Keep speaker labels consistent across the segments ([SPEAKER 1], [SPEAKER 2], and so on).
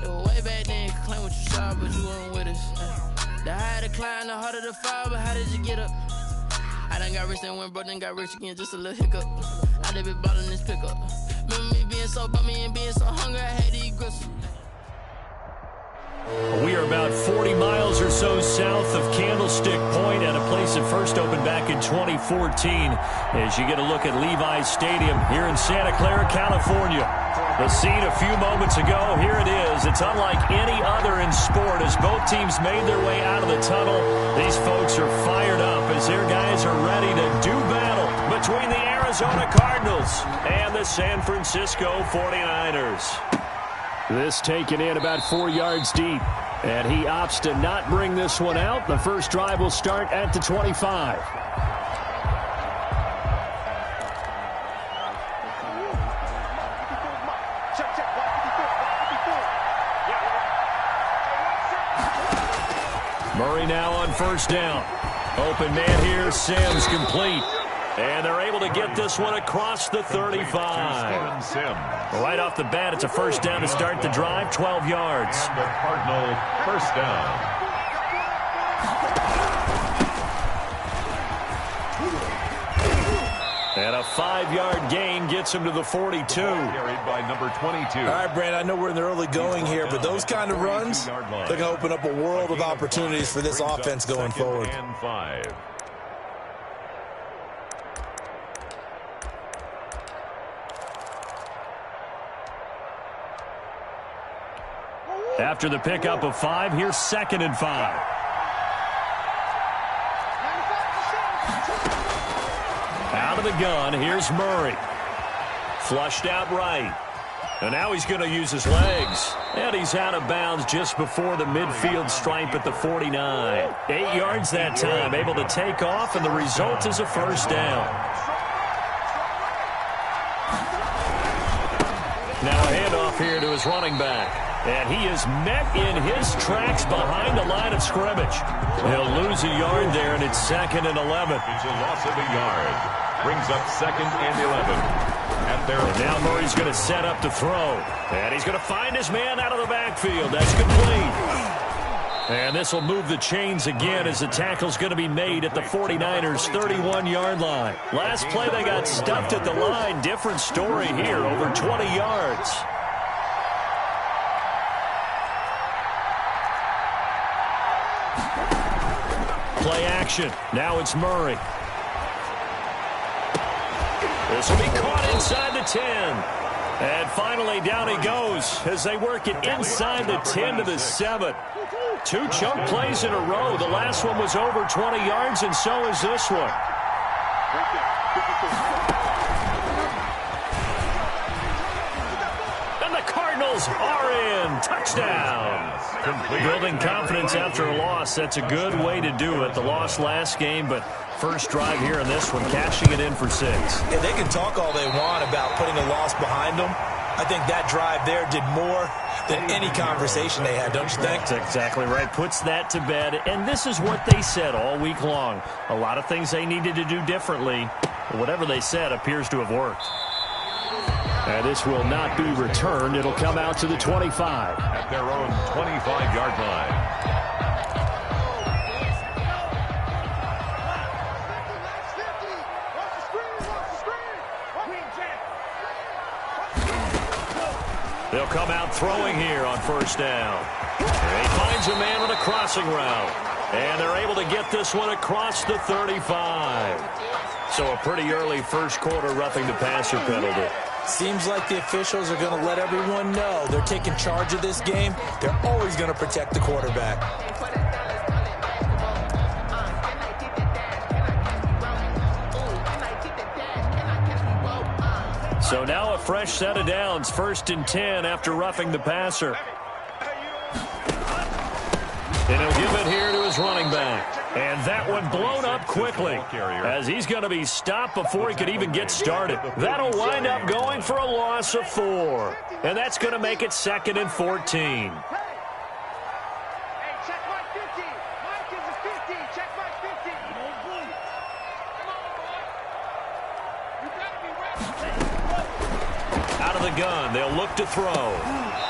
[SPEAKER 1] Way back then, you could claim what you saw, but you weren't with us. The higher the climb, the harder the fall, but how did you get up? I done got rich, then went broke, then got rich again, just a little hiccup. I done been ballin' this pickup. Remember me being so bummy and being so hungry, I had to eat gristle.
[SPEAKER 2] We are about 40 miles or so south of Candlestick Point at a place that first opened back in 2014 as you get a look at Levi's Stadium here in Santa Clara, California. The scene a few moments ago, here it is. It's unlike any other in sport as both teams made their way out of the tunnel. These folks are fired up as their guys are ready to do battle between the Arizona Cardinals and the San Francisco 49ers. This taken in about 4 yards deep, and he opts to not bring this one out. The first drive will start at the 25. Murray now on first down. Open man here, Sims complete. And they're able to get this one across the 35. Right off the bat, it's a first down to start the drive, 12 yards.
[SPEAKER 3] And the Cardinal first down.
[SPEAKER 2] And a 5-yard gain gets him to the 42.
[SPEAKER 3] Carried by number 22.
[SPEAKER 4] All right, Brandon, I know we're in the early going here, but those kind of runs, they're going to open up a world of opportunities for this offense going forward.
[SPEAKER 3] And 5.
[SPEAKER 2] After the pickup of 5, here's 2nd and 5. Out of the gun, here's Murray. Flushed out right. And now he's going to use his legs. And he's out of bounds just before the midfield stripe at the 49. 8 yards that time, able to take off, and the result is a first down. Now a handoff here to his running back. And he is met in his tracks behind the line of scrimmage. He'll lose a yard there, and it's 2nd and 11.
[SPEAKER 3] It's a loss of a yard. Brings up 2nd and 11.
[SPEAKER 2] And now Murray's going to set up to throw. And he's going to find his man out of the backfield. That's complete. And this will move the chains again as the tackle's going to be made at the 49ers' 31-yard line. Last play they got stuffed at the line. Different story here, over 20 yards. Play action. Now it's Murray. This will be caught inside the 10. And finally down he goes as they work it inside the 10 to the 7. 2 chunk plays in a row. The last one was over 20 yards, and so is this one. And the Cardinals are in. Touchdown. Building confidence after a loss, that's a good way to do it. The loss last game, but first drive here in this one, cashing it in for 6.
[SPEAKER 4] Yeah, they can talk all they want about putting a loss behind them. I think that drive there did more than any conversation they had, don't you think?
[SPEAKER 2] That's exactly right. Puts that to bed, and this is what they said all week long. A lot of things they needed to do differently. Whatever they said appears to have worked. And this will not be returned. It'll come out to the 25.
[SPEAKER 3] At their own 25-yard line.
[SPEAKER 2] They'll come out throwing here on first down. And he finds a man with a crossing route. And they're able to get this one across the 35. So a pretty early first quarter roughing the passer penalty.
[SPEAKER 4] Seems like the officials are going to let everyone know they're taking charge of this game. They're always going to protect the quarterback.
[SPEAKER 2] So now a fresh set of downs, 1st and 10 after roughing the passer. And he'll give it here to his running back. And that one blown up quickly as he's going to be stopped before he could even get started. That'll wind up going for a loss of 4. And that's going to make it 2nd and 14. Out of the gun, they'll look to throw.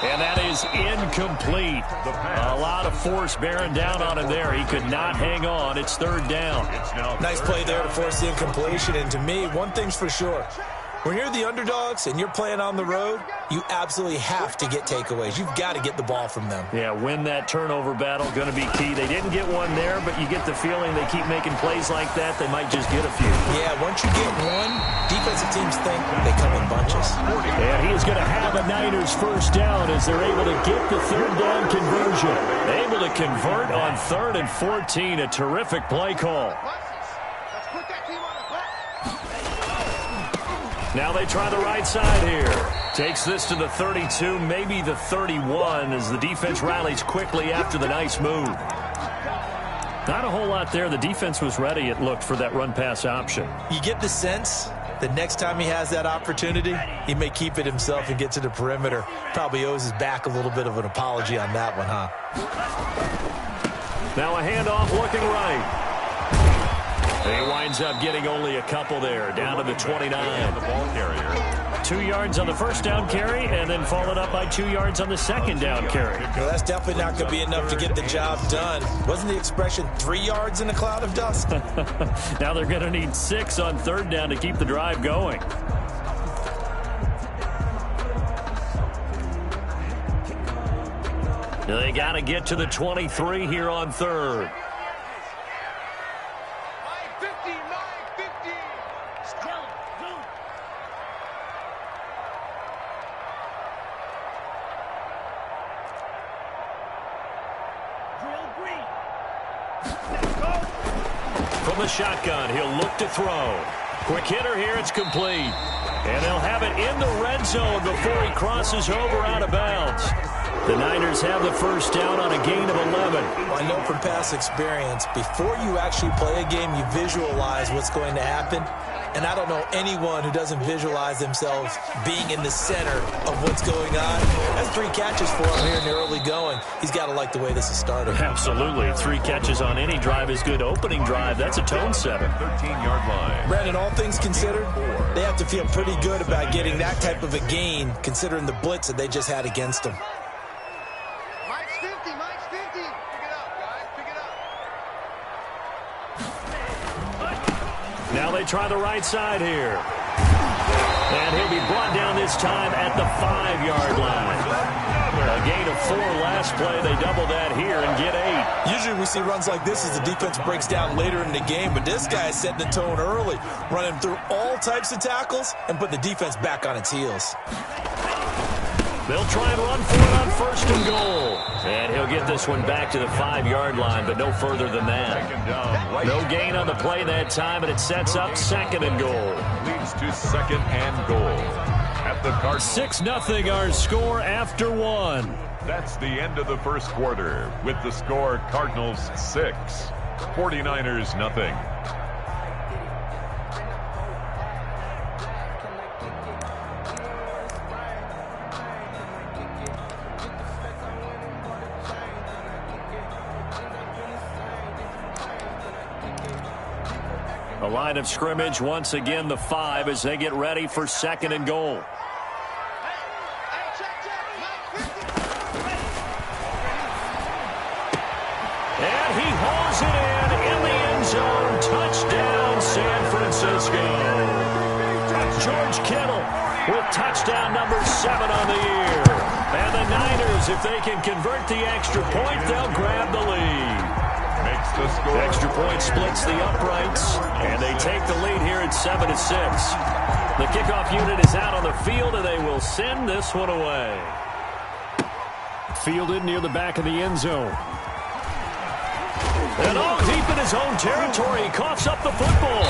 [SPEAKER 2] And that is incomplete. A lot of force bearing down on him there. He could not hang on. It's third down.
[SPEAKER 4] Nice play there to force the incompletion. And to me, one thing's for sure. When you're the underdogs and you're playing on the road, you absolutely have to get takeaways. You've got to get the ball from them.
[SPEAKER 2] Yeah, win that turnover battle, going to be key. They didn't get one there, but you get the feeling they keep making plays like that, they might just get a few.
[SPEAKER 4] Yeah, once you get one, defensive teams think they come in bunches.
[SPEAKER 2] And he is going to have a Niners first down as they're able to get the third down conversion. Able to convert on 3rd and 14, a terrific play call. Now they try the right side here. Takes this to the 32, maybe the 31, as the defense rallies quickly after the nice move. Not a whole lot there. The defense was ready, it looked, for that run-pass option.
[SPEAKER 4] You get the sense that next time he has that opportunity, he may keep it himself and get to the perimeter. Probably owes his back a little bit of an apology on that one, huh?
[SPEAKER 2] Now a handoff looking right. He winds up getting only a couple there, down to the 29.
[SPEAKER 3] The ball carrier.
[SPEAKER 2] 2 yards on the first down carry, and then followed up by 2 yards on the second down carry.
[SPEAKER 4] Well, that's definitely not going to be enough to get the job done. Wasn't the expression 3 yards in a cloud of dust?
[SPEAKER 2] Now they're going to need 6 on third down to keep the drive going. They got to get to the 23 here on third. From the shotgun, he'll look to throw. Quick hitter here, it's complete. And they'll have it in the red zone before he crosses over out of bounds. The Niners have the first down on a gain of 11.
[SPEAKER 4] Well, I know from past experience, before you actually play a game, you visualize what's going to happen. And I don't know anyone who doesn't visualize themselves being in the center of what's going on. That's 3 catches for him here in the early going. He's got to like the way this is started.
[SPEAKER 2] Absolutely. 3 catches on any drive is good. Opening drive, that's a tone setter.
[SPEAKER 3] 13-yard line.
[SPEAKER 4] Brandon, all things considered, they have to feel pretty good about getting that type of a gain, considering the blitz that they just had against them.
[SPEAKER 5] Mike's 50, Mike's 50. Pick it up, guys, pick it up.
[SPEAKER 2] Now they try the right side here. And he'll be brought down this time at the 5-yard line. A gain of 4 last play. They double that here and get 8.
[SPEAKER 4] Usually we see runs like this as the defense breaks down later in the game, but this guy is setting the tone early, running through all types of tackles and putting the defense back on its heels.
[SPEAKER 2] They'll try and run for it on 1st and goal. And he'll get this one back to the 5-yard line, but no further than that. No gain on the play that time, and it sets up 2nd and goal.
[SPEAKER 3] Leads to 2nd and goal. At the Cardinals.
[SPEAKER 2] 6-0 our score after 1.
[SPEAKER 3] That's the end of the first quarter with the score Cardinals 6, 49ers nothing.
[SPEAKER 2] The line of scrimmage, once again, the 5 as they get ready for 2nd and goal. And he hauls it in the end zone. Touchdown, San Francisco. George Kittle with touchdown number 7 on the year. And the Niners, if they can convert the extra point, they'll grab the lead.
[SPEAKER 3] Makes the score.
[SPEAKER 2] Extra point splits the uprights, and they take the lead here at 7-6. The kickoff unit is out on the field, and they will send this one away. Fielded near the back of the end zone. And all deep in his own territory, he coughs up the football.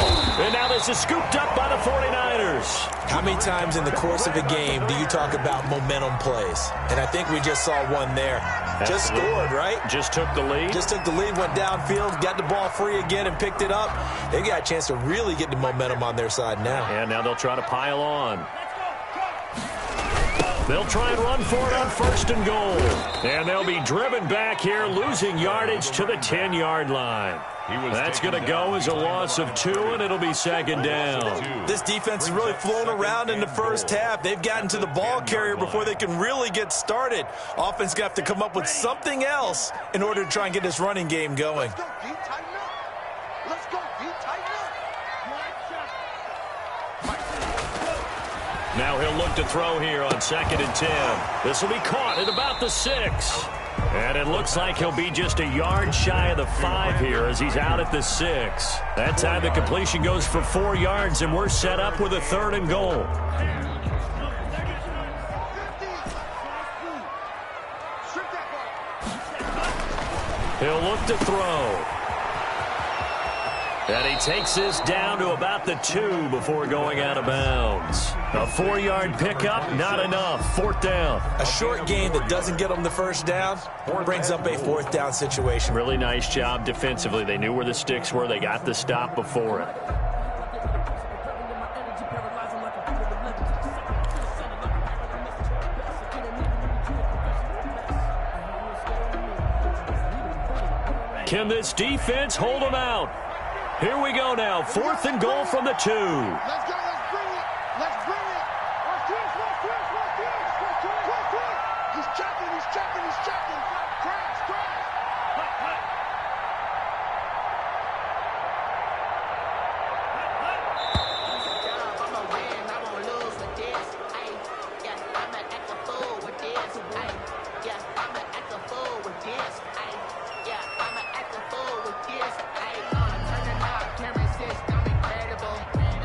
[SPEAKER 2] And now this is scooped up by the 49ers.
[SPEAKER 4] How many times in the course of a game do you talk about momentum plays? And I think we just saw one there. Just scored, right?
[SPEAKER 2] Just took the lead.
[SPEAKER 4] Just took the lead, went downfield, got the ball free again, and picked it up. They got a chance to really get the momentum on their side now.
[SPEAKER 2] And now they'll try to pile on. They'll try and run for it on 1st and goal. And they'll be driven back here, losing yardage to the 10-yard line. That's going to go as a loss of 2, and it'll be 2nd down.
[SPEAKER 4] This defense has really flown around in the first half. They've gotten to the ball carrier before they can really get started. Offense got to come up with something else in order to try and get this running game going.
[SPEAKER 5] Let's go, D, tighten up.
[SPEAKER 2] Now he'll look to throw here on 2nd and 10. This will be caught at about the 6. And it looks like he'll be just a yard shy of the 5 here as he's out at the 6. That time the completion goes for 4 yards, and we're set up with a 3rd and goal. He'll look to throw. And he takes this down to about the 2 before going out of bounds. A 4-yard pickup, not enough. 4th down.
[SPEAKER 4] A short gain that doesn't get them the 1st down brings up a 4th down situation.
[SPEAKER 2] Really nice job defensively. They knew where the sticks were. They got the stop before it. Can this defense hold them out? Here we go now. 4th and goal from the 2.
[SPEAKER 5] Let's go, let's bring it. Let's bring it. Watch this, watch this, watch this. Watch this. He's checking, he's checking, he's checking. Crash, crash.
[SPEAKER 6] I'ma win, I won't lose with this. Yeah, I'ma act a fool with this. Yeah, I'ma act a fool with this. Yeah, I'ma act a fool with this. Turn the knob, camera assist, I'm incredible.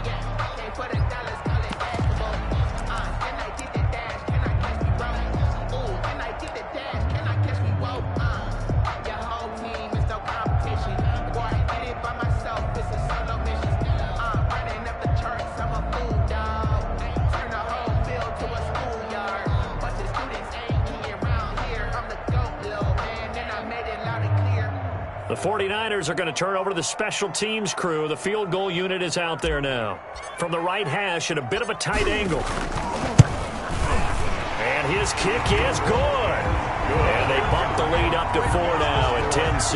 [SPEAKER 6] Yeah, they put $1, call it basketball. Can I get the dash? Can I catch me broke? Ooh, can I get the dash? Can I catch me woke? Your whole team is no competition. Boy, I did it by myself, it's a solo mission. Running up the charts, I'm a fool, dog. Turn the whole field to a schoolyard. But the students ain't keying around here. I'm the GOAT, little man, and I made it loud and clear.
[SPEAKER 2] The 49ers are going to turn over to the special teams crew. The field goal unit is out there now. From the right hash at a bit of a tight angle. And his kick is good. And they bump the lead up to 4 now at 10-6.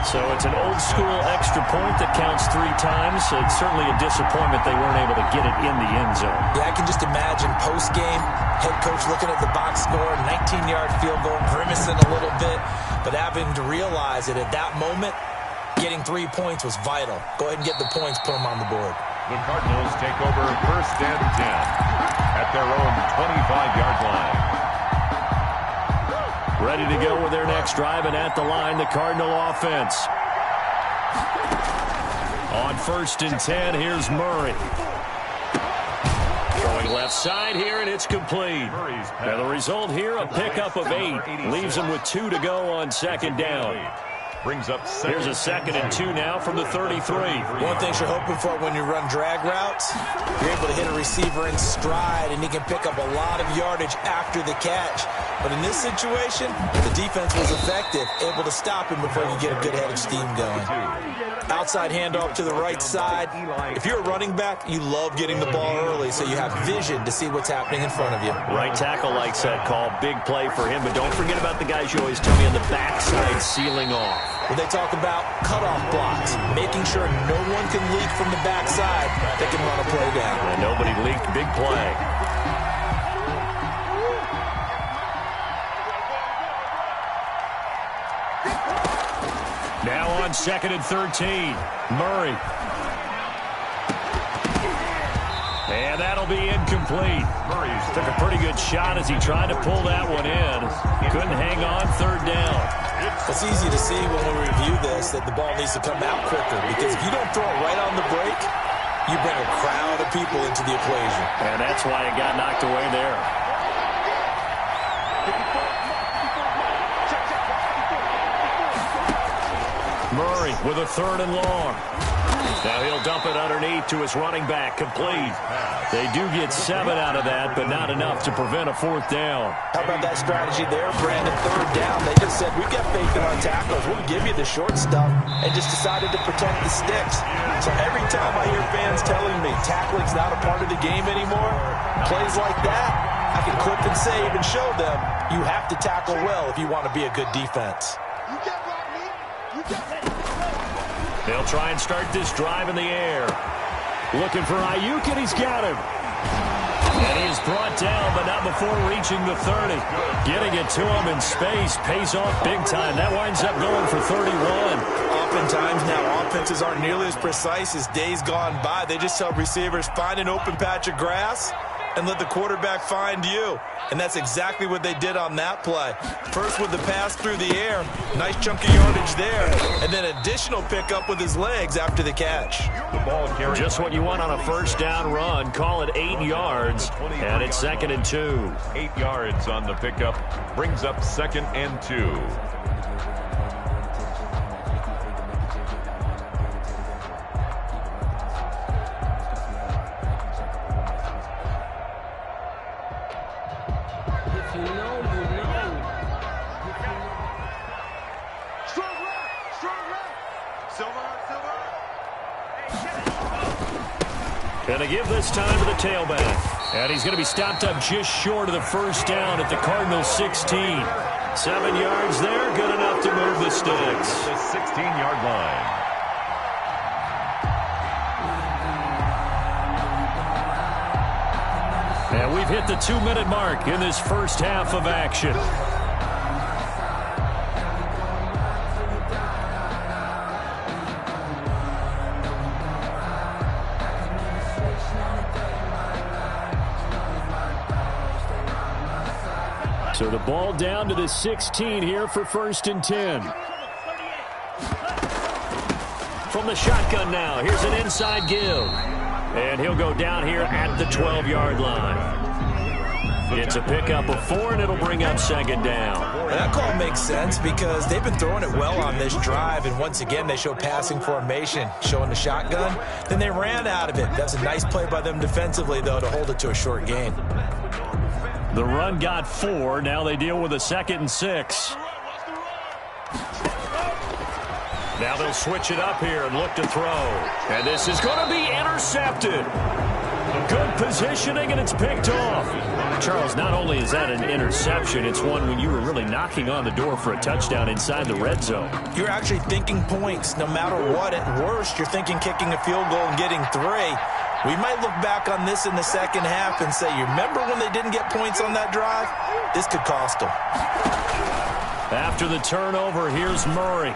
[SPEAKER 2] So it's an old-school extra point that counts 3 times. It's certainly a disappointment they weren't able to get it in the end zone.
[SPEAKER 4] Yeah, I can just imagine post-game, head coach looking at the box score, 19-yard field goal, grimacing a little bit, but having to realize that at that moment, getting 3 points was vital. Go ahead and get the points, put them on the board.
[SPEAKER 3] The Cardinals take over 1st and 10 at their own 25-yard line.
[SPEAKER 2] Ready to go with their next drive, and at the line, the Cardinal offense. On 1st and 10, here's Murray. Throwing left side here, and it's complete. Now the result here, a pickup of 8. Leaves them with 2 to go on 2nd down.
[SPEAKER 3] Brings up
[SPEAKER 2] Here's a 2nd and 2 now from the 33.
[SPEAKER 4] One thing you're hoping for when you run drag routes, you're able to hit a receiver in stride, and he can pick up a lot of yardage after the catch. But in this situation, the defense was effective, able to stop him before you get a good head of steam going. Outside handoff to the right side. If you're a running back, you love getting the ball early so you have vision to see what's happening in front of you.
[SPEAKER 2] Right tackle likes that call. Big play for him, but don't forget about the guys you always tell me on the backside sealing off.
[SPEAKER 4] When they talk about cutoff blocks, making sure no one can leak from the backside, they can run a play down.
[SPEAKER 2] And nobody leaked. Big play. Now on 2nd and 13, Murray. And that'll be incomplete. Took a pretty good shot as he tried to pull that one in. Couldn't hang on 3rd down.
[SPEAKER 4] It's easy to see when we review this that the ball needs to come out quicker, because if you don't throw it right on the break, you bring a crowd of people into the equation.
[SPEAKER 2] And that's why it got knocked away there. Murray with a 3rd and long. Now he'll dump it underneath to his running back, complete. They do get 7 out of that, but not enough to prevent a 4th down.
[SPEAKER 4] How about that strategy there, Brandon? 3rd down. They just said, we've got faith in our tackles. We'll give you the short stuff, and just decided to protect the sticks. So every time I hear fans telling me tackling's not a part of the game anymore, plays like that, I can clip and save and show them you have to tackle well if you want to be a good defense.
[SPEAKER 5] You can't block me. You can't.
[SPEAKER 2] They'll try and start this drive in the air. Looking for Ayuk, and he's got him. And he is brought down, but not before reaching the 30. Getting it to him in space pays off big time. That winds up going for 31.
[SPEAKER 4] Oftentimes now, offenses aren't nearly as precise as days gone by. They just tell receivers, find an open patch of grass and let the quarterback find you. And that's exactly what they did on that play. First with the pass through the air, nice chunk of yardage there, and then additional pickup with his legs after the catch.
[SPEAKER 3] The ball carried.
[SPEAKER 2] Just what you want on a first down run. Call it 8 yards, and it's 2nd and 2.
[SPEAKER 3] 8 yards on the pickup. Brings up 2nd and 2.
[SPEAKER 2] Going to give this time to the tailback. And he's going to be stopped up just short of the first down at the Cardinals' 16. 7 yards there, good enough to move the sticks.
[SPEAKER 3] The 16-yard line.
[SPEAKER 2] And we've hit the 2-minute mark in this first half of action. So the ball down to the 16 here for 1st and 10. From the shotgun now, here's an inside give. And he'll go down here at the 12-yard line. It's a pickup of 4, and it'll bring up 2nd down.
[SPEAKER 4] That call makes sense because they've been throwing it well on this drive, and once again they show passing formation, showing the shotgun. Then they ran out of it. That's a nice play by them defensively, though, to hold it to a short gain.
[SPEAKER 2] The run got 4. Now they deal with a 2nd and 6. Now they'll switch it up here and look to throw. And this is going to be intercepted. Good positioning, and it's picked off. Charles, not only is that an interception, it's one when you were really knocking on the door for a touchdown inside the red zone.
[SPEAKER 4] You're actually thinking points no matter what. At worst, you're thinking kicking a field goal and getting 3. We might look back on this in the second half and say, you remember when they didn't get points on that drive? This could cost them.
[SPEAKER 2] After the turnover, here's Murray.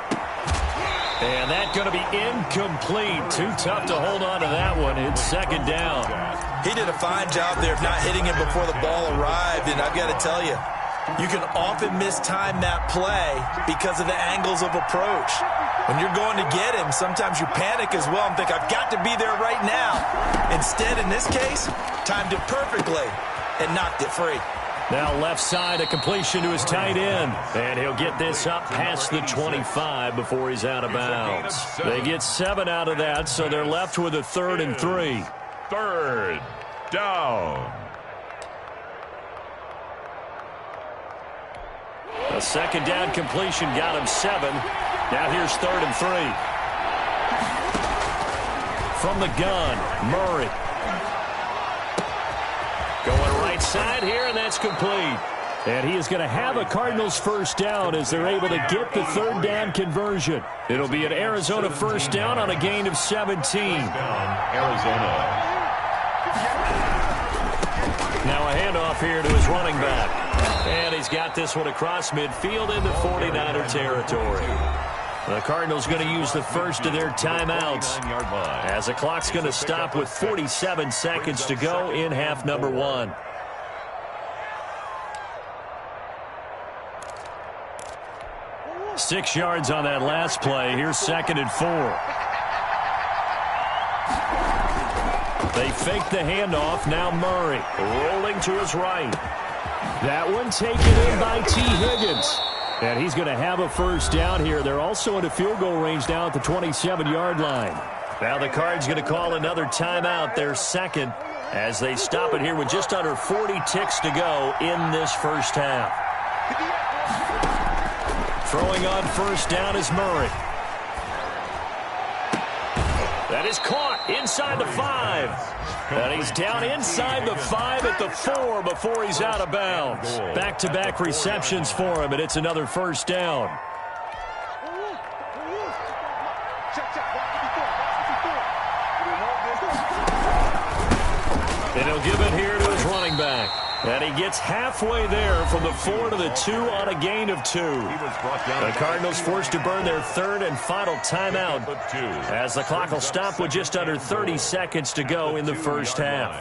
[SPEAKER 2] And that's going to be incomplete. Too tough to hold on to that one. It's 2nd down.
[SPEAKER 4] He did a fine job there of not hitting it before the ball arrived, and I've got to tell you, you can often mistime that play because of the angles of approach. When you're going to get him, sometimes you panic as well and think, I've got to be there right now. Instead, in this case, timed it perfectly and knocked it free.
[SPEAKER 2] Now left side, a completion to his tight end. And he'll get this up past the 25 before he's out of bounds. They get 7 out of that, so they're left with a 3rd and 3.
[SPEAKER 3] 3rd down.
[SPEAKER 2] A 2nd down completion got him 7. Now here's 3rd and 3. From the gun, Murray. Going right side here, and that's complete. And he is going to have a Cardinals first down as they're able to get the 3rd down conversion. It'll be an Arizona first down on a gain of 17.
[SPEAKER 3] Arizona.
[SPEAKER 2] Now a handoff here to his running back. And he's got this one across midfield into 49er territory. The Cardinals going to use the first of their timeouts as the clock's going to stop with 47 seconds to go in half number 1. Six yards on that last play. Here's 2nd and 4. They fake the handoff. Now Murray rolling to his right. That one taken in by T. Higgins. And he's going to have a first down here. They're also into field goal range now at the 27-yard line. Now the Cards going to call another timeout, their 2nd, as they stop it here with just under 40 ticks to go in this first half. Throwing on first down is Murray. That is caught inside the 5. And he's down inside the 5 at the 4 before he's out of bounds. Back-to-back receptions for him, and it's another first down. And he'll give it here to his running back. And he gets halfway there from the 4 to the 2 on a gain of 2. The Cardinals forced to burn their third and final timeout as the clock will stop with just under 30 seconds to go in the first half.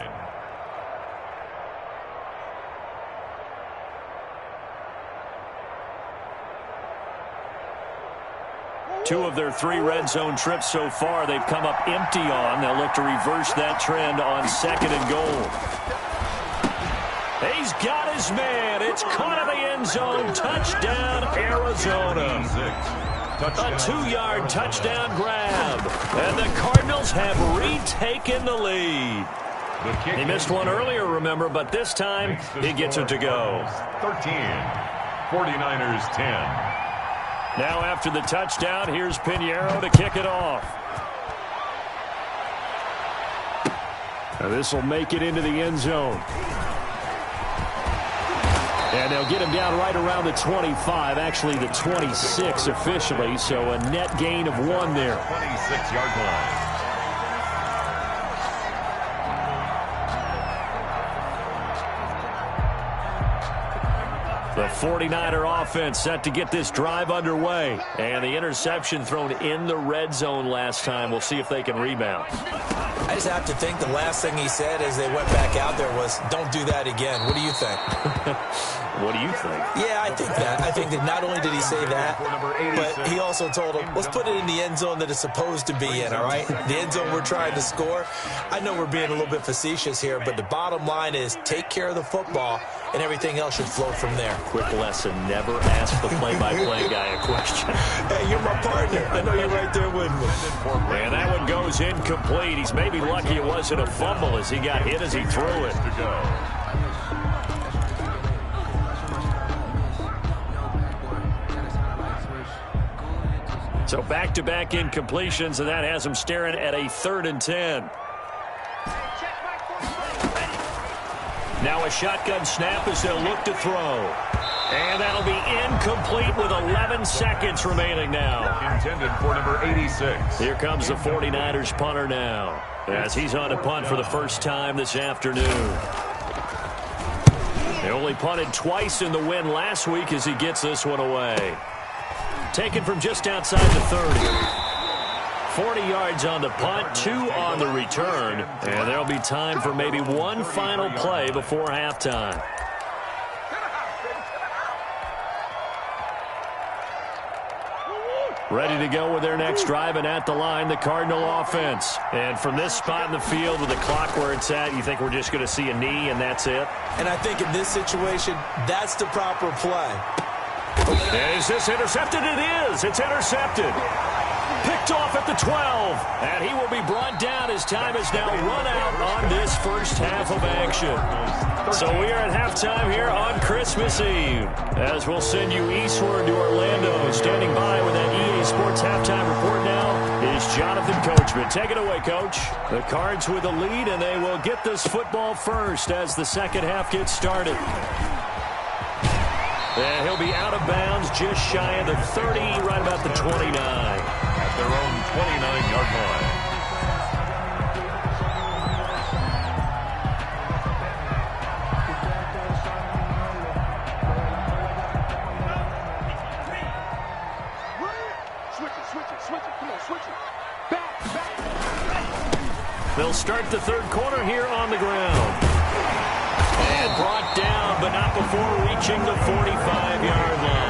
[SPEAKER 2] Two of their 3 red zone trips so far they've come up empty on. They'll look to reverse that trend on 2nd and goal. He's got his man. It's caught in the end zone. Touchdown, Arizona. A 2-yard touchdown grab. And the Cardinals have retaken the lead. He missed one earlier, remember, but this time he gets it to go.
[SPEAKER 3] 13. 49ers 10.
[SPEAKER 2] Now after the touchdown, here's Pinheiro to kick it off. Now this will make it into the end zone. And they'll get him down right around the 25, actually the 26 officially, so a net gain of 1 there.
[SPEAKER 3] 26-yard line.
[SPEAKER 2] The 49er offense set to get this drive underway. And the interception thrown in the red zone last time. We'll see if they can rebound.
[SPEAKER 4] I just have to think the last thing he said as they went back out there was, don't do that again. What do you think?
[SPEAKER 2] What do you think?
[SPEAKER 4] Yeah, I think that. I think that not only did he say that, but he also told him, let's put it in the end zone that it's supposed to be in, all right? The end zone we're trying to score. I know we're being a little bit facetious here, but the bottom line is take care of the football, and everything else should flow from there.
[SPEAKER 2] Quick lesson, never ask the play-by-play guy a question.
[SPEAKER 4] Hey, you're my partner. I know you're right there with me.
[SPEAKER 2] And that one goes incomplete. He's maybe lucky it wasn't a fumble as he got hit as he threw it. So back-to-back incompletions, and that has him staring at a 3rd and 10. Now a shotgun snap as they'll look to throw. And that'll be incomplete with 11 seconds remaining now.
[SPEAKER 3] Intended for number 86.
[SPEAKER 2] Here comes the 49ers punter now, as he's on to punt for the first time this afternoon. They only punted twice in the win last week as he gets this one away. Taken from just outside the 30. 40 yards on the punt, 2 on the return, and there'll be time for maybe one final play before halftime. Ready to go with their next drive, and at the line, the Cardinal offense. And from this spot in the field with the clock where it's at, you think we're just going to see a knee and that's it?
[SPEAKER 4] And I think in this situation, that's the proper play.
[SPEAKER 2] Is this intercepted? It is. It's intercepted. Picked off at the 12. And he will be brought down as time is now run out on this first half of action. So we are at halftime here on Christmas Eve. As we'll send you eastward to Orlando. Standing by with that EA Sports halftime report now is Jonathan Coachman. Take it away, Coach. The Cards with the lead, and they will get this football first as the second half gets started. And he'll be out of bounds just shy of the 30, right about the 29.
[SPEAKER 3] At their own 29-yard line.
[SPEAKER 5] Switch it. Come on, switch it. Back.
[SPEAKER 2] They'll start the third quarter here on the ground. And brought down, but not before reaching the 45-yard line.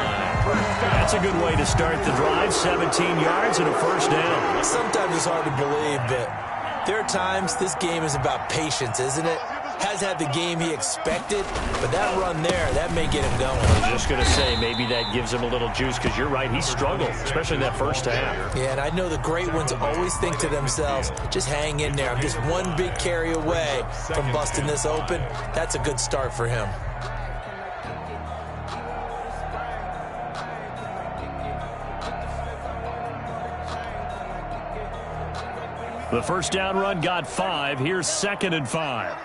[SPEAKER 2] That's a good way to start the drive. 17 yards and a first down.
[SPEAKER 4] Sometimes it's hard to believe, but there are times this game is about patience, isn't it? Has had the game he expected, but that run there, that may get him going.
[SPEAKER 2] I was just going to say, maybe that gives him a little juice, because you're right, he struggled, especially in that first half.
[SPEAKER 4] Yeah, and I know the great ones always think to themselves, just hang in there. I'm just one big carry away from busting this open. That's a good start for him.
[SPEAKER 2] The first down run got 5. Here's 2nd and 5.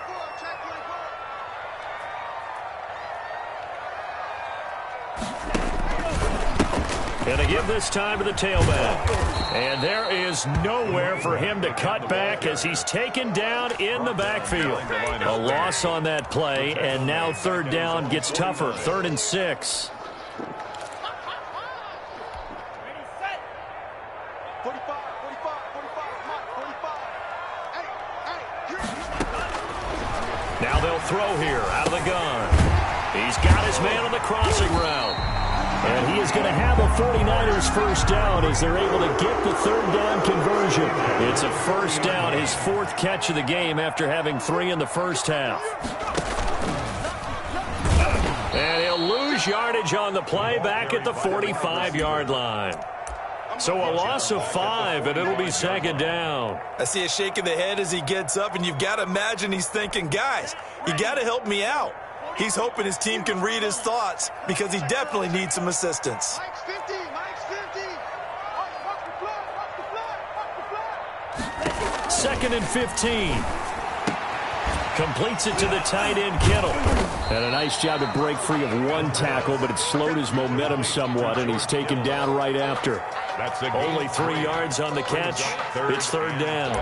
[SPEAKER 2] And they give this time to the tailback. And there is nowhere for him to cut back as he's taken down in the backfield. A loss on that play, and now 3rd down gets tougher. 3rd and 6. Now they'll throw here out of the gun. He's got his man on the crossing route. And he is going to have a 49ers first down as they're able to get the 3rd down conversion. It's a first down, his 4th catch of the game after having 3 in the first half. And he'll lose yardage on the play back at the 45-yard line. So a loss of 5, and it'll be 2nd down.
[SPEAKER 4] I see a shake of the head as he gets up, and you've got to imagine he's thinking, guys, you got to help me out. He's hoping his team can read his thoughts because he definitely needs some assistance.
[SPEAKER 5] Mike's 50. Mike's 50. Watch the flag. Watch the flag. Watch the flag.
[SPEAKER 2] 2nd and 15. Completes it to the tight end, Kittle. And a nice job to break free of 1 tackle, but it slowed his momentum somewhat, and he's taken down right after. Only 3 yards on the catch. It's 3rd down.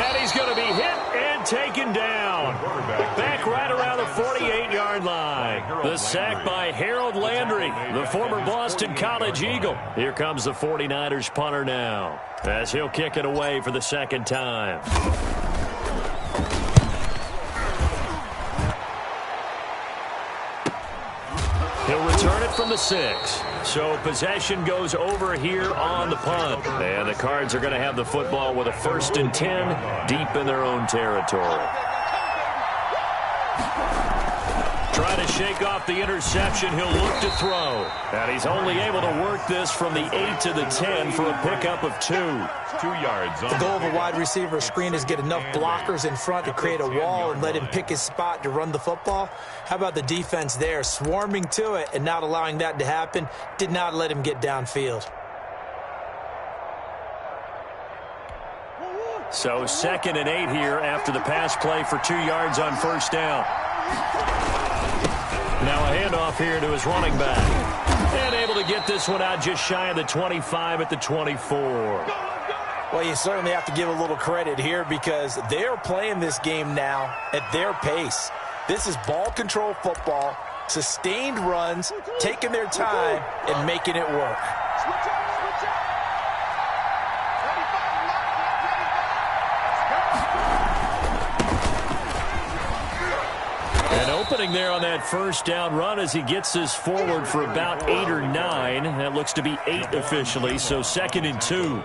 [SPEAKER 2] And he's going to be hit and taken down. Back right around the 48-yard line. The sack by Harold Landry, the former Boston College Eagle. Here comes the 49ers punter now, as he'll kick it away for the 2nd time. He'll return it from the 6. So possession goes over here on the punt. And the Cards are going to have the football with a 1st and 10 deep in their own territory. Trying to shake off the interception, he'll look to throw. And he's only able to work this from the 8 to the 10 for a pickup of 2.
[SPEAKER 3] 2 yards.
[SPEAKER 4] The goal of a wide receiver screen is get enough blockers in front to create a wall and let him pick his spot to run the football. How about the defense there, swarming to it and not allowing that to happen? Did not let him get downfield.
[SPEAKER 2] So 2nd and 8 here after the pass play for 2 yards on 1st down. Now a handoff here to his running back. And able to get this one out just shy of the 25 at the 24.
[SPEAKER 4] Well, you certainly have to give a little credit here because they're playing this game now at their pace. This is ball control football, sustained runs, taking their time, and making it work.
[SPEAKER 2] An opening there on that 1st down run as he gets this forward for about 8 or 9. That looks to be 8 officially, so 2nd and 2.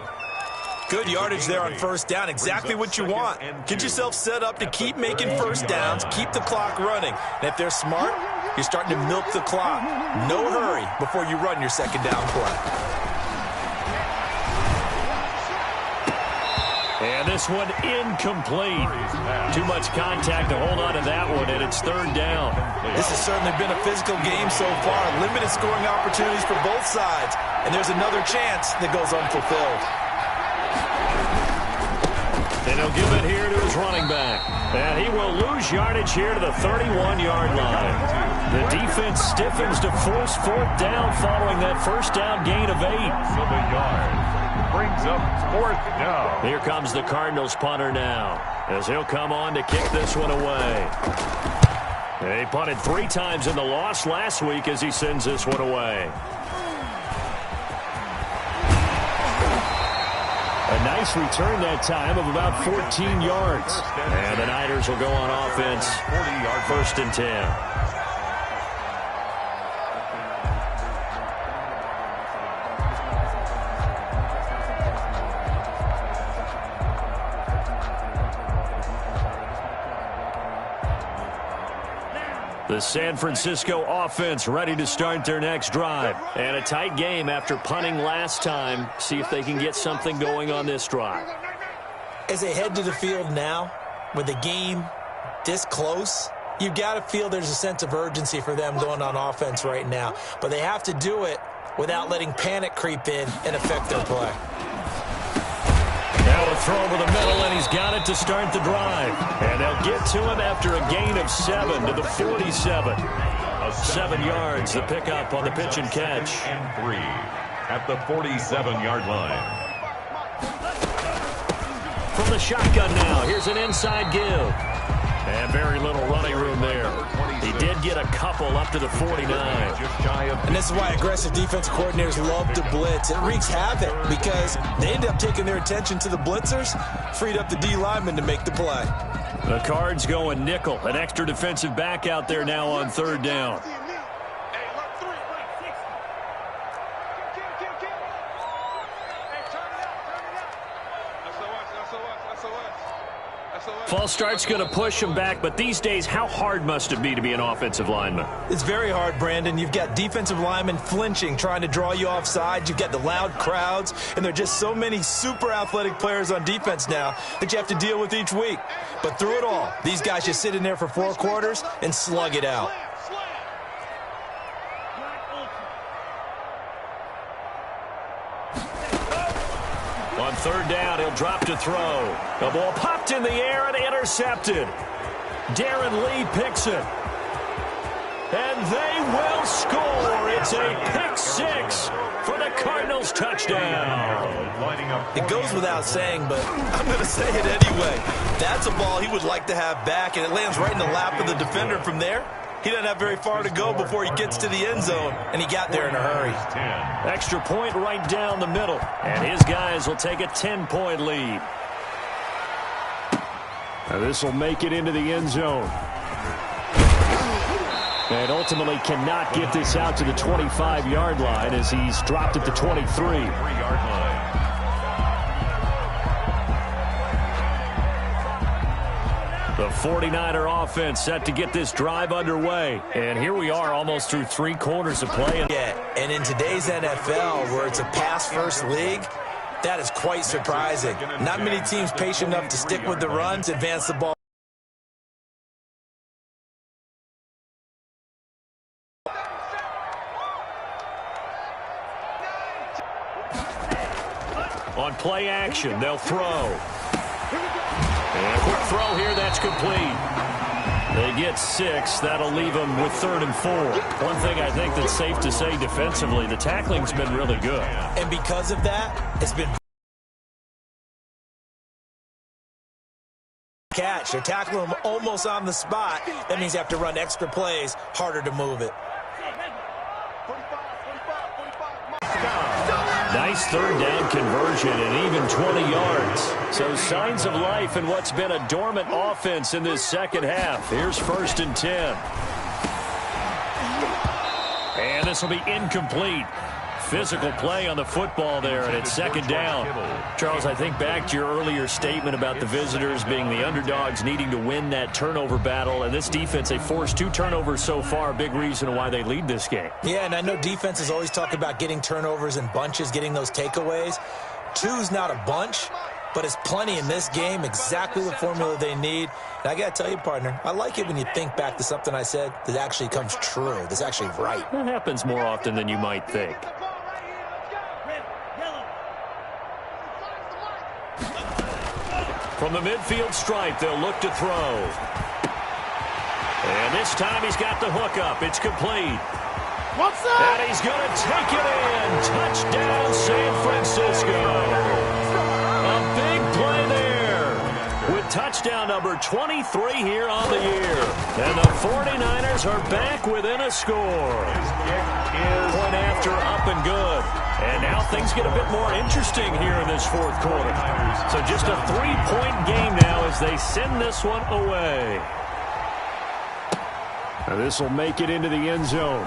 [SPEAKER 4] Good yardage there on 1st down, exactly what you want. Get yourself set up to keep making 1st downs, keep the clock running. And if they're smart, you're starting to milk the clock. No hurry before you run your 2nd down play.
[SPEAKER 2] And this one incomplete. Too much contact to hold on to that one, and it's 3rd down.
[SPEAKER 4] This has certainly been a physical game so far. Limited scoring opportunities for both sides. And there's another chance that goes unfulfilled.
[SPEAKER 2] And he'll give it here to his running back. And he will lose yardage here to the 31-yard line. The defense stiffens to force 4th down following that 1st down gain of 8.
[SPEAKER 3] So the yard brings up 4th down.
[SPEAKER 2] Here comes the Cardinals punter now, as he'll come on to kick this one away. He punted 3 times in the loss last week as he sends this one away. A nice return that time of about 14 yards. And the Niners will go on offense. 1st and 10. The San Francisco offense ready to start their next drive. And a tight game after punting last time. See if they can get something going on this drive.
[SPEAKER 4] As they head to the field now, with the game this close, you've got to feel there's a sense of urgency for them going on offense right now. But they have to do it without letting panic creep in and affect their play.
[SPEAKER 2] Now a throw over the middle, and he's got it to start the drive. And they'll get to him after a gain of 7 to the 47. 7 yards, the pickup on the pitch and catch.
[SPEAKER 3] And 3 at the 47-yard line.
[SPEAKER 2] From the shotgun now, here's an inside give. And very little running room there. He did get a couple up to the 49.
[SPEAKER 4] And this is why aggressive defensive coordinators love to blitz. It wreaks havoc because they end up taking their attention to the blitzers, freed up the D lineman to make the play.
[SPEAKER 2] The Cards going nickel. An extra defensive back out there now on 3rd down. False start's going to push him back, but these days, how hard must it be to be an offensive lineman?
[SPEAKER 4] It's very hard, Brandon. You've got defensive linemen flinching, trying to draw you offside. You've got the loud crowds, and there are just so many super athletic players on defense now that you have to deal with each week. But through it all, these guys just sit in there for 4 quarters and slug it out.
[SPEAKER 2] On 3rd down, he'll drop to throw. The ball popped in the air and intercepted. Darren Lee picks it. And they will score. It's a pick 6 for the Cardinals touchdown.
[SPEAKER 4] It goes without saying, but I'm going to say it anyway. That's a ball he would like to have back, and it lands right in the lap of the defender from there. He doesn't have very far to go before he gets to the end zone, and he got there in a hurry.
[SPEAKER 2] Extra point right down the middle, and his guys will take a 10-point lead. Now this will make it into the end zone. And ultimately cannot get this out to the 25-yard line as he's dropped at the 23-yard line. The 49er offense set to get this drive underway. And here we are almost through 3 quarters of play.
[SPEAKER 4] Yeah, and in today's NFL, where it's a pass-first league, that is quite surprising. Not many teams patient enough to stick with the run to advance the ball.
[SPEAKER 2] On play action, they'll throw. And a quick throw here, that's complete. They get 6. That'll leave them with 3rd and 4. One thing I think that's safe to say defensively, the tackling's been really good.
[SPEAKER 4] And because of that, it's been catch. They're tackling him almost on the spot. That means you have to run extra plays, harder to move it.
[SPEAKER 2] Nice 3rd down conversion and even 20 yards. So signs of life in what's been a dormant offense in this second half. Here's 1st and 10. And this will be incomplete. Physical play on the football there, and it's 2nd down. Charles, I think back to your earlier statement about the visitors being the underdogs needing to win that turnover battle. And this defense, they forced 2 turnovers so far, a big reason why they lead this game.
[SPEAKER 4] Yeah, and I know defenses always talk about getting turnovers in bunches, getting those takeaways. 2's not a bunch, but it's plenty in this game, exactly the formula they need. And I got to tell you, partner, I like it when you think back to something I said that actually comes true, that's actually right.
[SPEAKER 2] That happens more often than you might think. From the midfield stripe, they'll look to throw. And this time he's got the hook up. It's complete.
[SPEAKER 5] What's up?
[SPEAKER 2] And he's going to take it in. Touchdown, San Francisco. A big play there with touchdown number 23 here on the year. And the 49ers are back within a score. Point after up and good. And now things get a bit more interesting here in this 4th quarter. So just a 3-point game now as they send this one away. Now this will make it into the end zone.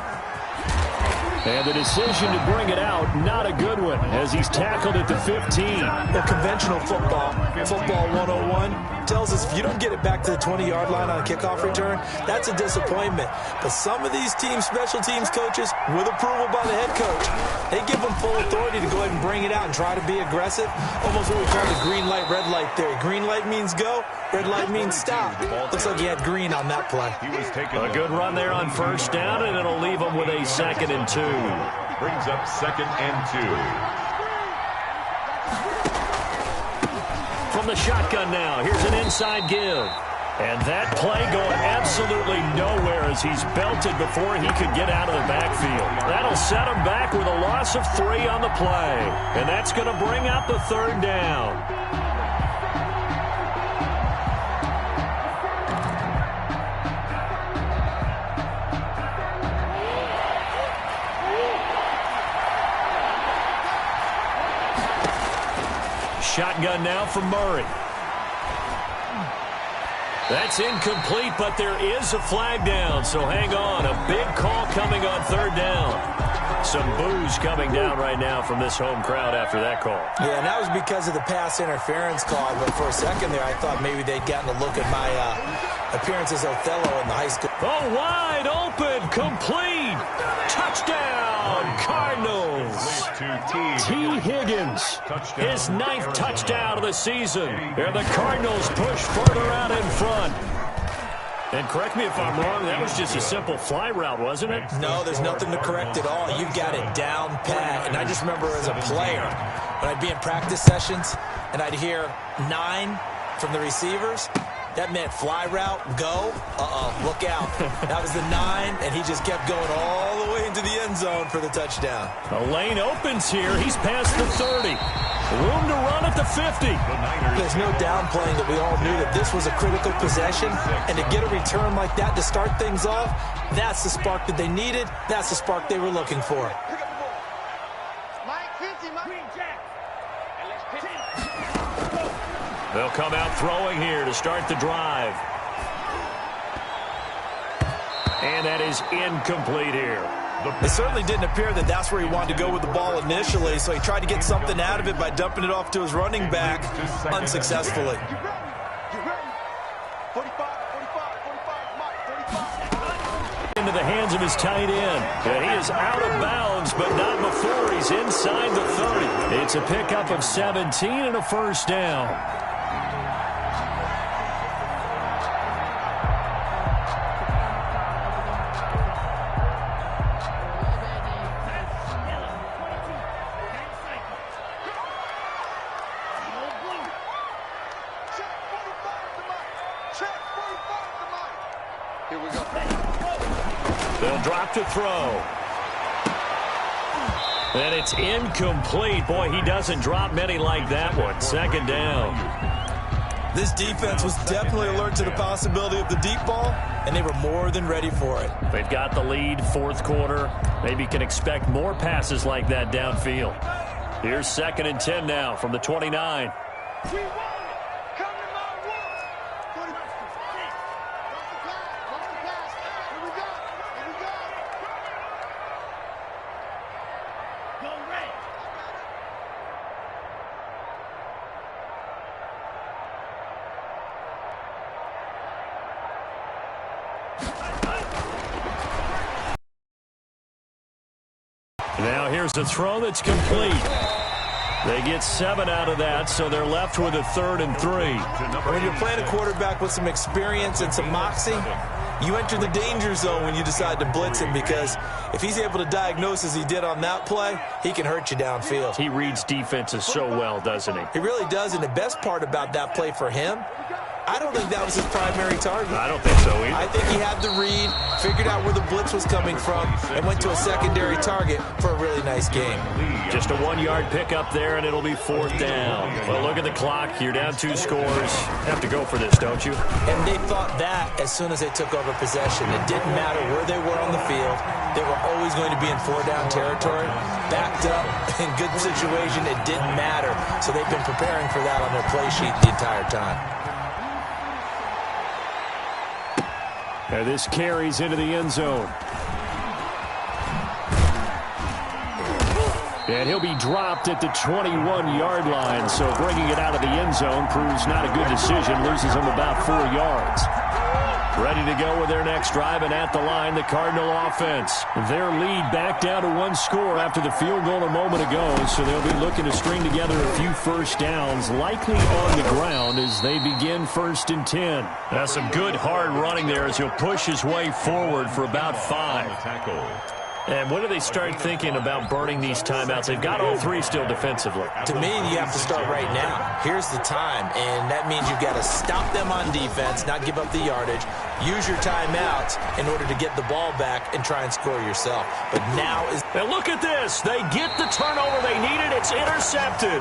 [SPEAKER 2] And the decision to bring it out, not a good one, as he's tackled at the 15.
[SPEAKER 4] Well, conventional football 101, tells us if you don't get it back to the 20-yard line on a kickoff return, that's a disappointment. But some of these teams, special teams coaches, with approval by the head coach, they give them full authority to go ahead and bring it out and try to be aggressive. Almost what we call the green light, red light theory. Green light means go, red light means stop. Looks like he had green on that play.
[SPEAKER 2] A good run there on first down, and it'll leave him with a 2nd and 2.
[SPEAKER 3] Brings up 2nd and 2.
[SPEAKER 2] From the shotgun now, here's an inside give. And that play going absolutely nowhere as he's belted before he could get out of the backfield. That'll set him back with a loss of 3 on the play. And that's going to bring out the 3rd down. Shotgun now from Murray. That's incomplete, but there is a flag down, so hang on. A big call coming on 3rd down. Some boos coming down right now from this home crowd after that call.
[SPEAKER 4] Yeah, and that was because of the pass interference call, but for a second there I thought maybe they'd gotten a look at my appearance as Othello in the high school.
[SPEAKER 2] Oh, wide open, complete. Touchdown, Cardinals. T. Higgins, his 9th touchdown of the season. And the Cardinals push further out in front. And correct me if I'm wrong, that was just a simple fly route, wasn't it?
[SPEAKER 4] No, there's nothing to correct at all. You've got it down pat. And I just remember as a player, when I'd be in practice sessions, and I'd hear 9 from the receivers, that meant fly route, go, look out. That was the 9, and he just kept going all the way into the end zone for the touchdown.
[SPEAKER 2] A lane opens here. He's past the 30. Room to run at the 50.
[SPEAKER 4] There's no downplaying that we all knew that this was a critical possession, and to get a return like that to start things off, that's the spark that they needed. That's the spark they were looking for.
[SPEAKER 2] They'll come out throwing here to start the drive. And that is incomplete here.
[SPEAKER 4] It certainly didn't appear that that's where he wanted to go with the ball initially, so he tried to get something out of it by dumping it off to his running back unsuccessfully.
[SPEAKER 2] Into the hands of his tight end. Yeah, he is out of bounds, but not before he's inside the 30. It's a pickup of 17 and a 1st down.
[SPEAKER 5] Here we go.
[SPEAKER 2] They'll drop to throw. And it's incomplete. Boy, he doesn't drop many like that one. 2nd down.
[SPEAKER 4] This defense was definitely alert to the possibility of the deep ball, and they were more than ready for it.
[SPEAKER 2] They've got the lead, 4th quarter. Maybe can expect more passes like that downfield. Here's 2nd and 10 now from the 29. Now here's the throw that's complete. They get 7 out of that, so they're left with a 3rd and 3.
[SPEAKER 4] When you're playing a quarterback with some experience and some moxie, you enter the danger zone when you decide to blitz him, because if he's able to diagnose as he did on that play, he can hurt you downfield.
[SPEAKER 2] He reads defenses so well, doesn't he?
[SPEAKER 4] He really does, and the best part about that play for him, I don't think that was his primary target.
[SPEAKER 2] I don't think so either.
[SPEAKER 4] I think he had the read, figured out where the blitz was coming from, and went to a secondary target for a really nice game.
[SPEAKER 2] Just a 1-yard pickup there, and it'll be 4th down. Well, look at the clock. You're down 2 scores. Have to go for this, don't you?
[SPEAKER 4] And they thought that as soon as they took over possession. It didn't matter where they were on the field. They were always going to be in 4-down territory, backed up, in good situation. It didn't matter. So they've been preparing for that on their play sheet the entire time.
[SPEAKER 2] Now this carries into the end zone. And he'll be dropped at the 21-yard line. So bringing it out of the end zone proves not a good decision. Loses him about 4 yards. Ready to go with their next drive, and at the line, the Cardinal offense. Their lead back down to 1 score after the field goal a moment ago, so they'll be looking to string together a few first downs, likely on the ground as they begin 1st and 10. That's some good hard running there as he'll push his way forward for about 5. And when do they start thinking about burning these timeouts? They've got all 3 still defensively.
[SPEAKER 4] To me, you have to start right now. Here's the time, and that means you've got to stop them on defense, not give up the yardage, use your timeouts in order to get the ball back and try and score yourself. But now is...
[SPEAKER 2] And look at this. They get the turnover they needed. It's intercepted.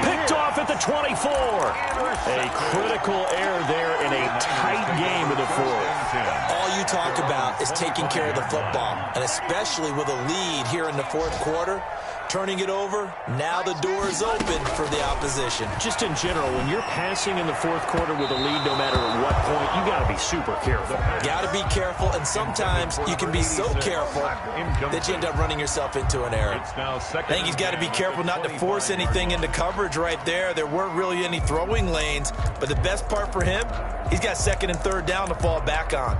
[SPEAKER 2] Picked off at the 24. A critical error there in a tight game in the 4th.
[SPEAKER 4] All you talk about is taking care of the football, and especially with a lead here in the 4th quarter, turning it over, now the door is open for the opposition.
[SPEAKER 2] Just in general, when you're passing in the 4th quarter with a lead, no matter at what point, you got to be super careful.
[SPEAKER 4] Got to be careful, and sometimes you can be so careful that you end up running yourself into an error. I think he's got to be careful not to force anything into coverage right there. There weren't really any throwing lanes, but the best part for him, he's got 2nd and 3rd down to fall back on.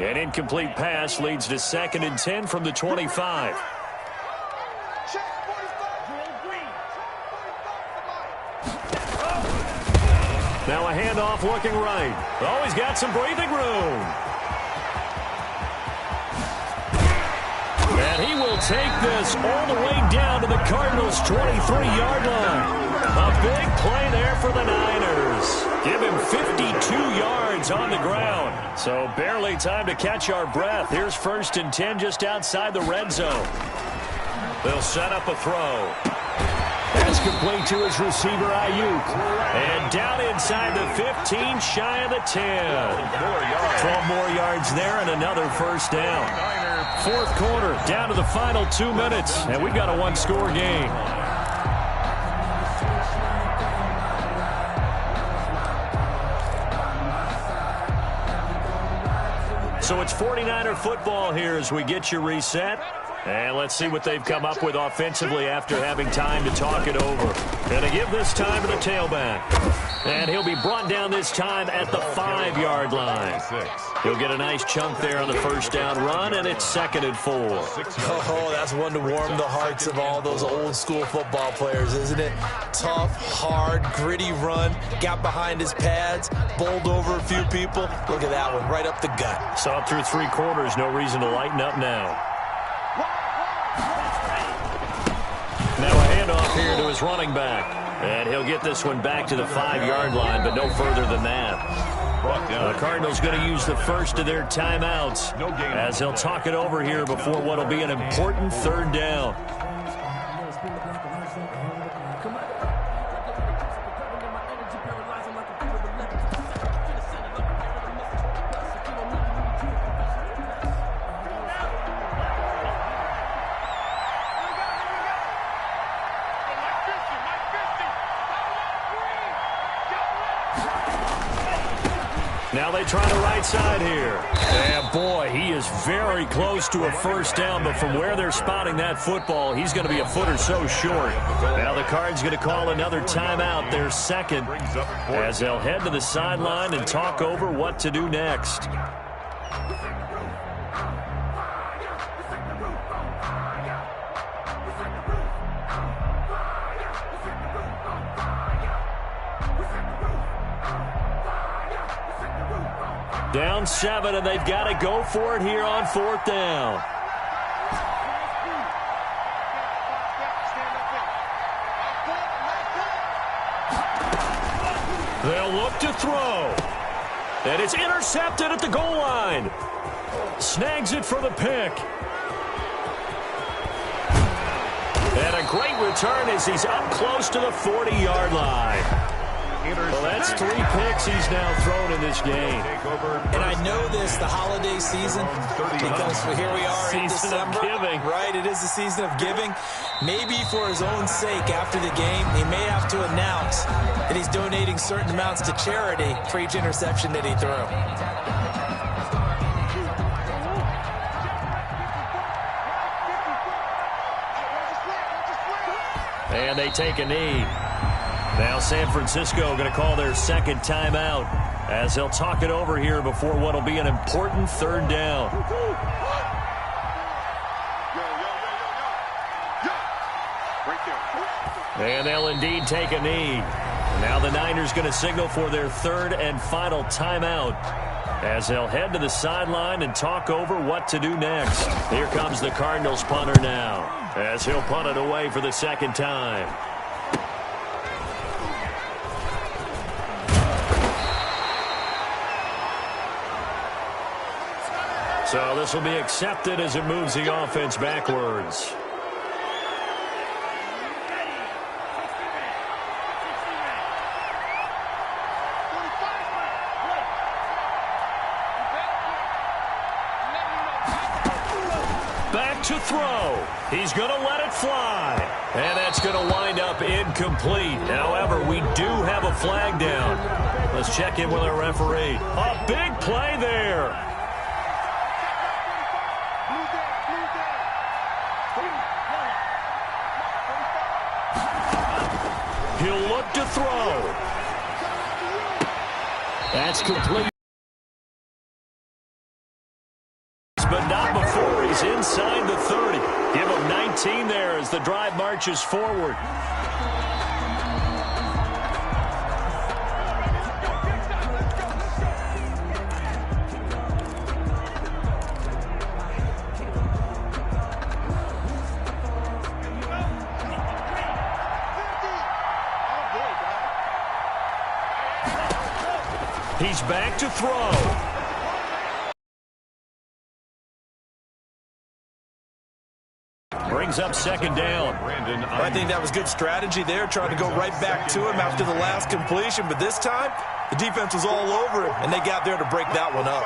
[SPEAKER 2] An incomplete pass leads to 2nd and 10 from the 25. Now a handoff looking right. Oh, he's got some breathing room. And he will take this all the way down to the Cardinals' 23-yard line. A big play there for the Niners. Give him 52 yards on the ground. So barely time to catch our breath. Here's 1st and 10 just outside the red zone. They'll set up a throw. That's complete to his receiver, Ayuk. And down inside the 15, shy of the 10. 12 more yards there and another 1st down. 4th quarter, down to the final 2 minutes. And we've got a 1-score game. So it's 49er football here as we get you reset. And let's see what they've come up with offensively after having time to talk it over. And to give this time to the tailback. And he'll be brought down this time at the 5-yard line. He'll get a nice chunk there on the 1st down run, and it's 2nd and 4.
[SPEAKER 4] Oh, that's one to warm the hearts of all those old-school football players, isn't it? Tough, hard, gritty run. Got behind his pads, bowled over a few people. Look at that one, right up the gut.
[SPEAKER 2] So up through 3 quarters, no reason to lighten up now. Now a handoff here to his running back. And he'll get this one back to the 5-yard line, but no further than that. The Cardinals going to use the first of their timeouts as they'll talk it over here before what will be an important 3rd down. Now they try the right side here. And boy, he is very close to a 1st down, but from where they're spotting that football, he's going to be a foot or so short. Now the Cards going to call another timeout, their 2nd, as they'll head to the sideline and talk over what to do next. Down 7, and they've got to go for it here on 4th down. They'll look to throw. And it's intercepted at the goal line. Snags it for the pick. And a great return as he's up close to the 40-yard line. Well, that's 3 picks he's now thrown in this game.
[SPEAKER 4] And I know this, the holiday season, because here we are in December.
[SPEAKER 2] Season of giving.
[SPEAKER 4] Right, it is the season of giving. Maybe for his own sake after the game, he may have to announce that he's donating certain amounts to charity for each interception that he threw.
[SPEAKER 2] And they take a knee. Now San Francisco going to call their second timeout as they'll talk it over here before what will be an important third down. And they'll indeed take a knee. Now the Niners going to signal for their third and final timeout as they'll head to the sideline and talk over what to do next. Here comes the Cardinals punter now as he'll punt it away for the second time. So this will be accepted as it moves the offense backwards. Back to throw. He's going to let it fly. And that's going to wind up incomplete. However, we do have a flag down. Let's check in with our referee. A big play there. He'll look to throw. That's complete. But not before he's inside the 30. Give him 19 there as the drive marches forward. He's back to throw. Brings up second down.
[SPEAKER 4] I think that was good strategy there, trying to go right back to him after the last completion. But this time, the defense was all over him, and they got there to break that one up.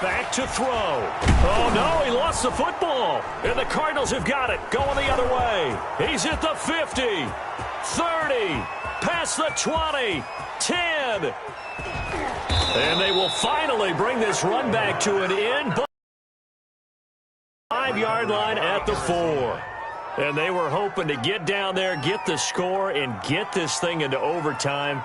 [SPEAKER 2] Back to throw. Oh, no, he lost the football. And the Cardinals have got it. Going the other way. He's at the 50, 30, past the 20, 10. And they will finally bring this run back to an end. 5-yard line at the 4. And they were hoping to get down there, get the score, and get this thing into overtime.